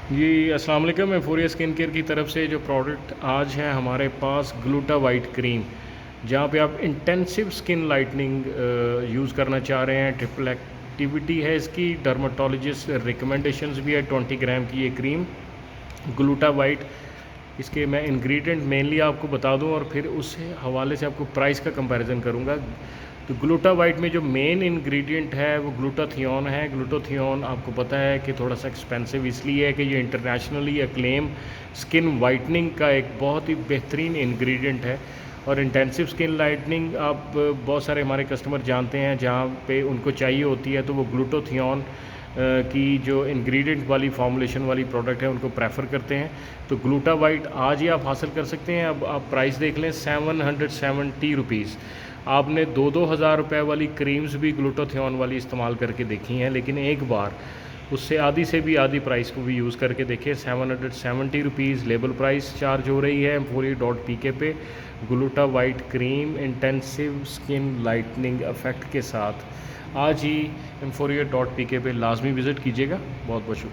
जी अस्सलाम वालेकुम। एम्फोरिया skin care की तरफ से जो प्रोडक्ट आज है हमारे पास ग्लूटा वाइट क्रीम, जहाँ पे आप इंटेंसिव स्किन लाइटनिंग यूज़ करना चाह रहे हैं। ट्रिपल एक्टिविटी है इसकी, डर्माटोलॉजिस्ट रिकमेंडेशंस भी है। 20 ग्राम की ये क्रीम ग्लूटा वाइट। इसके मैं इंग्रेडिएंट मेनली आपको बता दूं और फिर उस हवाले से आपको प्राइस का कंपैरिजन करूंगा। तो ग्लूटा वाइट में जो मेन इंग्रेडिएंट है वो ग्लूटाथियोन है। ग्लूटाथियोन आपको पता है कि थोड़ा सा एक्सपेंसिव इसलिए है कि ये इंटरनेशनली अक्लेम स्किन वाइटनिंग का एक बहुत ही बेहतरीन इंग्रेडिएंट है। और इंटेंसिव स्किन लाइटनिंग आप बहुत सारे हमारे कस्टमर जानते हैं, जहाँ पे उनको चाहिए होती है तो वो ग्लूटाथियोन की जो इंग्रेडिएंट वाली फॉर्मुलेशन वाली प्रोडक्ट है उनको प्रेफर करते हैं। तो ग्लूटा वाइट आज ही आप हासिल कर सकते हैं। अब आप प्राइस देख लें, 770 रुपीज़। आपने 2-2 हज़ार रुपये वाली क्रीम्स भी ग्लूटाथियोन वाली इस्तेमाल करके देखी हैं, लेकिन एक बार उससे आधी से भी आधी प्राइस को भी यूज़ करके देखिए। 770 रुपीज़ लेबल प्राइस चार्ज हो रही है एम्फोरिया.pk पे। Gluta white cream intensive skin lightening effect के साथ आज ही एम्फोरिया.pk पे लाजमी विज़िट कीजिएगा। बहुत बहुत शुक्रिया।